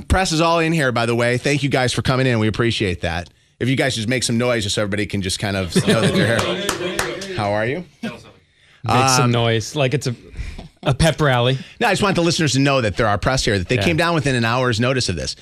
Press is all in here, by the way. Thank you guys for coming in. We appreciate that. If you guys just make some noise just so everybody can just kind of know that they're here. How are you? Make some noise, like it's a pep rally. No, I just want the listeners to know that there are press here, that they came down within an hour's notice of this.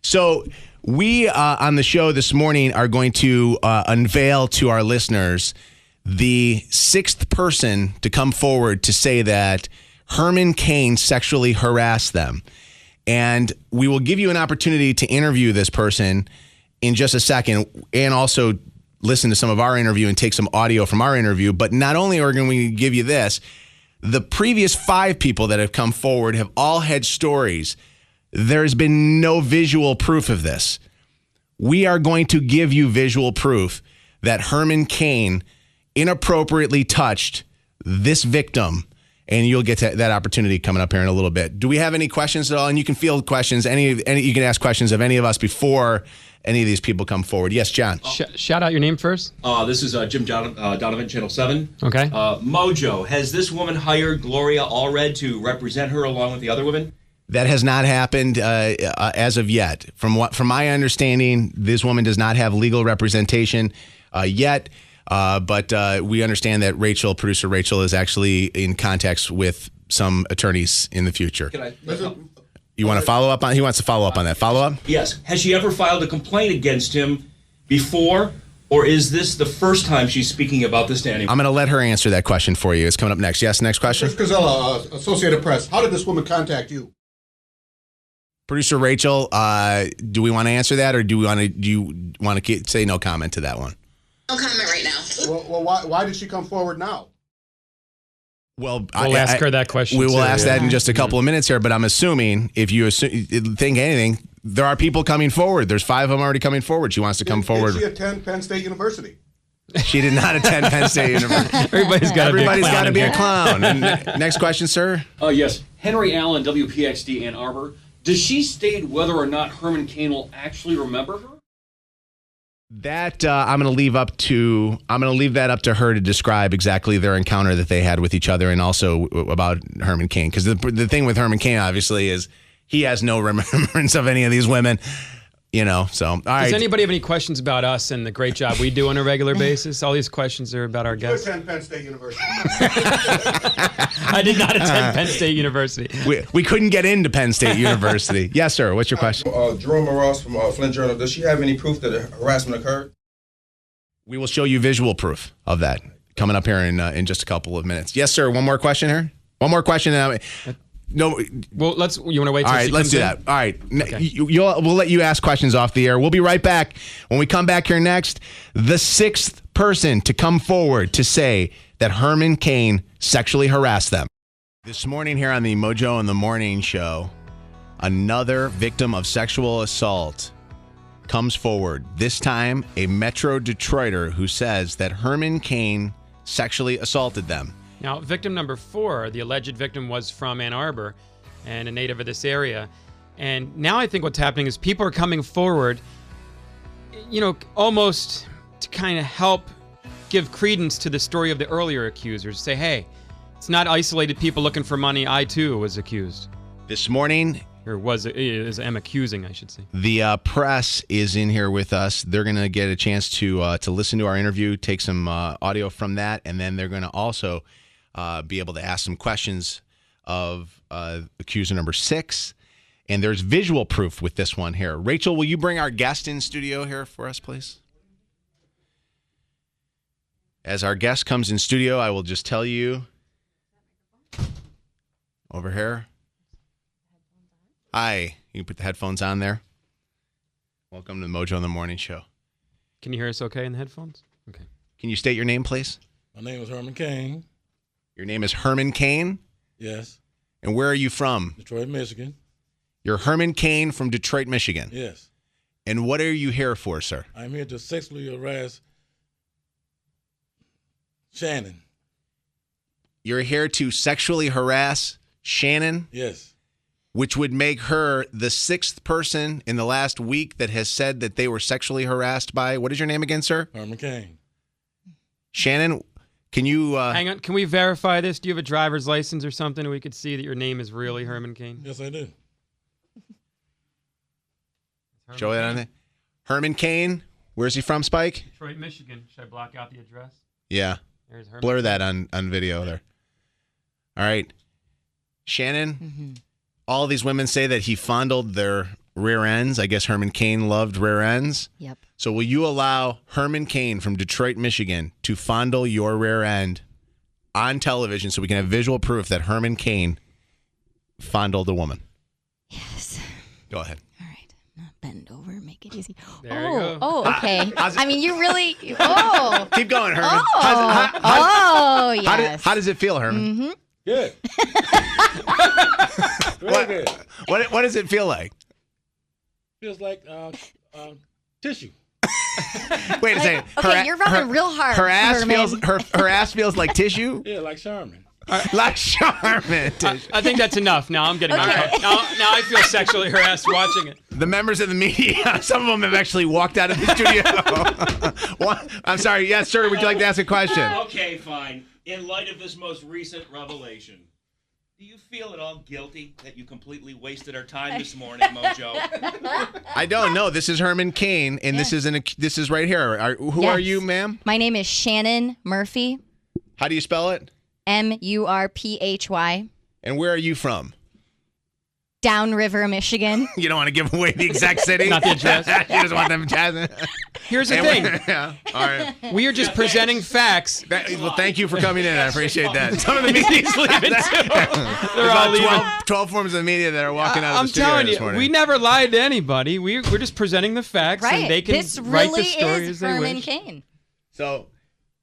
So we, on the show this morning, are going to unveil to our listeners the sixth person to come forward to say that Herman Cain sexually harassed them. And we will give you an opportunity to interview this person in just a second, and also listen to some of our interview and take some audio from our interview. But not only are we going to give you this, the previous 5 people that have come forward have all had stories. There's been no visual proof of this. We are going to give you visual proof that Herman Cain inappropriately touched this victim, and you'll get to that opportunity coming up here in a little bit. Do we have any questions at all? And you can field questions. Any you can ask questions of any of us before any of these people come forward. Yes, John. Shout out your name first. This is Jim Donovan, Channel 7. Okay. Mojo, has this woman hired Gloria Allred to represent her along with the other women? That has not happened as of yet. From my understanding, this woman does not have legal representation yet. But we understand that producer Rachel, is actually in contact with some attorneys in the future. You want to follow up on? He wants to follow up on that. Follow up? Yes. Has she ever filed a complaint against him before, or is this the first time she's speaking about this to anyone? I'm going to let her answer that question for you. It's coming up next. Yes, next question. Chris Gazella, Associated Press. How did this woman contact you? Producer Rachel, do we want to answer that, or do you want to say no comment to that one? No comment right now. Well, why did she come forward now? Well, we'll ask her that question. We will ask that in just a couple of minutes here, but I'm assuming if you think anything, there are people coming forward. There's 5 of them already coming forward. She wants to come forward. Did she attend Penn State University? She did not attend Penn State University. Everybody's got to be a clown. And next question, sir. Yes. Henry Allen, WPXD Ann Arbor. Does she state whether or not Herman Cain will actually remember her? That I'm going to leave that up to her to describe exactly their encounter that they had with each other, and also about Herman Cain. Because the thing with Herman Cain, obviously, is he has no remembrance of any of these women. So all right. Does anybody have any questions about us and the great job we do on a regular basis? All these questions are about our guests. You attend Penn State University. I did not attend Penn State University. We couldn't get into Penn State University. Yes, sir. What's your question? Jerome Ross from Flint Journal. Does she have any proof that harassment occurred? We will show you visual proof of that coming up here in just a couple of minutes. Yes, sir. One more question here. One more question. No. Well, you want to wait? All right, let's do that. All right, okay. We'll let you ask questions off the air. We'll be right back. When we come back here next, the 6th person to come forward to say that Herman Cain sexually harassed them. This morning here on the Mojo in the Morning show, another victim of sexual assault comes forward. This time, a Metro Detroiter who says that Herman Cain sexually assaulted them. Now, victim number 4, the alleged victim, was from Ann Arbor and a native of this area. And now I think what's happening is people are coming forward, almost to kind of help give credence to the story of the earlier accusers. Say, hey, it's not isolated people looking for money. I, too, was accused. This morning... am accusing, I should say. The press is in here with us. They're going to get a chance to listen to our interview, take some audio from that, and then they're going to also... be able to ask some questions of accuser number 6. And there's visual proof with this one here. Rachel, will you bring our guest in studio here for us, please? As our guest comes in studio, I will just tell you over here. Hi. You can put the headphones on there. Welcome to the Mojo in the Morning show. Can you hear us okay in the headphones? Okay. Can you state your name, please? My name is Herman Cain. Your name is Herman Cain? Yes. And where are you from? Detroit, Michigan. You're Herman Cain from Detroit, Michigan? Yes. And what are you here for, sir? I'm here to sexually harass Shannon. You're here to sexually harass Shannon? Yes. Which would make her the 6th person in the last week that has said that they were sexually harassed by, what is your name again, sir? Herman Cain. Shannon, can you... Hang on, can we verify this? Do you have a driver's license or something? We could see that your name is really Herman Cain? Yes, I do. Show that on there. Herman Cain. Where's he from, Spike? Detroit, Michigan. Should I block out the address? Yeah. There's Herman. Blur that on video there. All right. Shannon, all these women say that he fondled their rear ends. I guess Herman Cain loved rear ends. Yep. So will you allow Herman Cain from Detroit, Michigan to fondle your rear end on television so we can have visual proof that Herman Cain fondled a woman? Yes. Go ahead. All right. Now bend over. Make it easy. There you go. Oh, okay. I mean, you really. Oh. Keep going, Herman. Yes. How does it feel, Herman? Mm-hmm. Good. Very good. What does it feel like? Feels like tissue. Wait a second. Okay, you're rubbing real hard. Her ass Herman. feels her ass feels like tissue. Yeah, like Charmin. Like Charmin. I think that's enough. Now I'm getting uncomfortable. Now I feel sexually harassed watching it. The members of the media, some of them have actually walked out of the studio. I'm sorry. Yes, sir. Would you like to ask a question? Okay, fine. In light of this most recent revelation, do you feel at all guilty that you completely wasted our time this morning, Mojo? I don't know. This is Herman Cain, and this is right here. Who are you, ma'am? My name is Shannon Murphy. How do you spell it? Murphy. And where are you from? Downriver, Michigan. You don't want to give away the exact city? Not the address. You just want them jazzing. Here's the thing. Yeah. All right. We are just presenting facts. Well, thank you for coming in. I appreciate that. Some of the media's leaving too. They're all leaving. 12 forms of the media that are walking out of I'm the studio telling this you, morning. we never lied to anybody. We're just presenting the facts, Right. and they can This write really the story is as they Herman wish. Cain. So,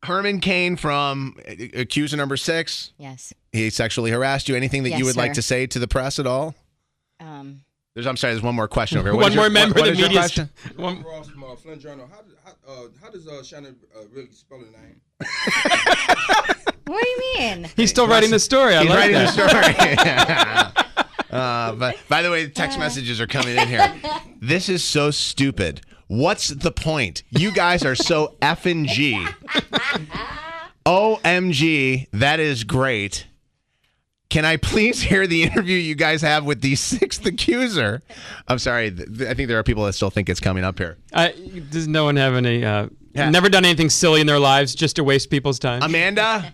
Herman Cain from accuser number 6. Yes. He sexually harassed you. Anything that Yes, you would like sir. to say to the press at all? There's one more question over here. One more member of the media. I'm Ross from Flint Journal. How does Shannon really spell her name? What do you mean? He's still writing the story. I He's like writing that. the story. But by the way, text messages are coming in here. This is so stupid. What's the point? You guys are so effing G. OMG, that is great. Can I please hear the interview you guys have with the 6th accuser? I'm sorry. I think there are people that still think it's coming up here. Does no one have any? Never done anything silly in their lives just to waste people's time. Amanda?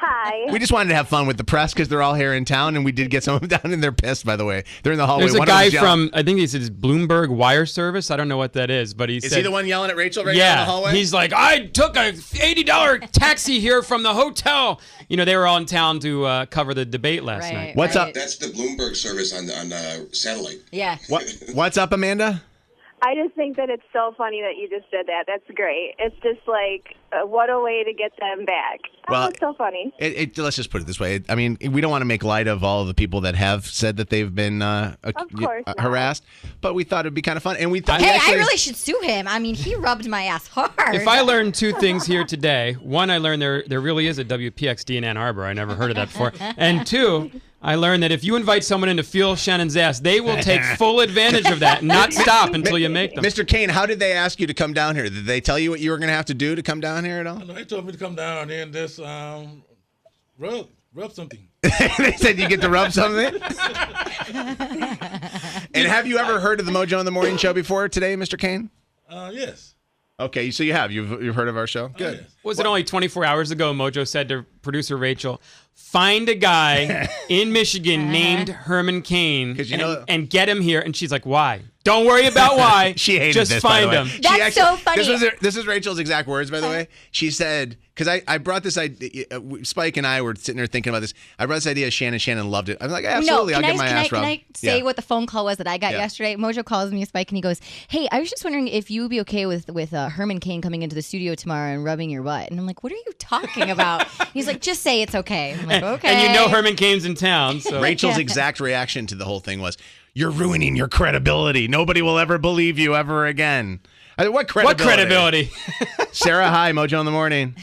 Hi. We just wanted to have fun with the press because they're all here in town, and we did get some of them down, and they're pissed, by the way. They're in the hallway. There's a One of guy them's yelling. from, I think he says Bloomberg Wire Service. I don't know what that is, but Is he the one yelling at Rachel right now in Yeah, the hallway? he's like, I took a $80 taxi here from the hotel. You know, they were all in town to cover the debate last night. What's up? That's the Bloomberg service on satellite. Yeah. What's up, Amanda? I just think that it's so funny that you just did that. That's great. It's just like, what a way to get them back. Well, It's so funny. Let's just put it this way. I mean, we don't want to make light of all of the people that have said that they've been course not. harassed, but we thought it'd be kind of fun. And we thought, Hey, I really should sue him. I mean, he rubbed my ass hard. If I learned 2 things here today, one, I learned there really is a WPXD in Ann Arbor. I never heard of that before. And 2, I learned that if you invite someone in to feel Shannon's ass, they will take full advantage of that and not stop until you make them. Mr. Cain, how did they ask you to come down here? Did they tell you what you were going to have to do to come down here at all? No, they told me to come down here and just rub something. They said you get to rub something? And have you ever heard of the Mojo in the Morning show before today, Mr. Cain? Yes. Okay, so you have. You've heard of our show? Good. Yes. Was it only 24 hours ago Mojo said to producer Rachel, find a guy in Michigan named Herman Cain and get him here? And she's like, why? Don't worry about why. She hated Just this, find by the way. him. That's so funny. This is Rachel's exact words, by the way. She said, because I brought this idea, Spike and I were sitting there thinking about this. I brought this idea, Shannon loved it. I'm like, absolutely, I'll get my ass rubbed. Can I say Yeah. what the phone call was that I got Yeah. yesterday? Mojo calls me, Spike, and he goes, hey, I was just wondering if you would be okay with Herman Cain coming into the studio tomorrow and rubbing your butt. And I'm like, what are you talking about? He's like, just say it's okay. I'm like, okay. And you know Herman Cain's in town. So. Rachel's exact reaction to the whole thing was, you're ruining your credibility. Nobody will ever believe you ever again. What credibility? What credibility? Sarah, hi, Mojo in the Morning.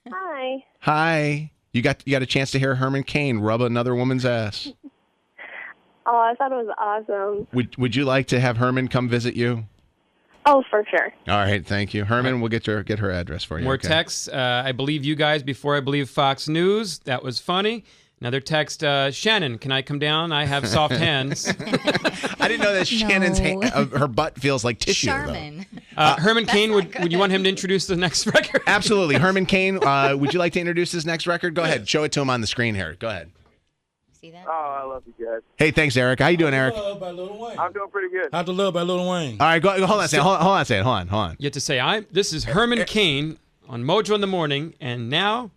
Hi. Hi. You got a chance to hear Herman Cain rub another woman's ass. Oh, I thought it was awesome. Would you like to have Herman come visit you? Oh, for sure. All right, thank you. Herman, we'll get her address for you. More okay? texts. I believe you guys before I believe Fox News. That was funny. Another text, Shannon, can I come down? I have soft hands. I didn't know that Shannon's her butt feels like tissue. Charmin. Herman Cain, would you want him to introduce the next record? Absolutely. Herman Cain, would you like to introduce his next record? Go ahead. Show it to him on the screen here. Go ahead. See that? Oh, I love you guys. Hey, thanks, Eric. How you doing, Eric? Love by Lil Wayne. I'm doing pretty good. How to Love by Lil Wayne. All right, hold on a second. Hold on a second. Hold on. You have to say, this is Herman Cain on Mojo in the Morning, and now...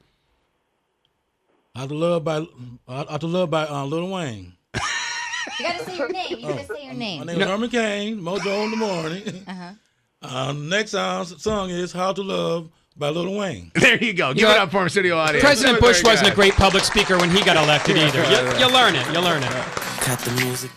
How to Love by Lil Wayne. You gotta say your name. You gotta say your name. My name is Herman Cain, Mojo in the Morning. Next song is How to Love by Lil Wayne. There you go. Give it up for him, studio audience. President Bush wasn't a great public speaker when he got elected either. You learn it. You learn it. Cut the music.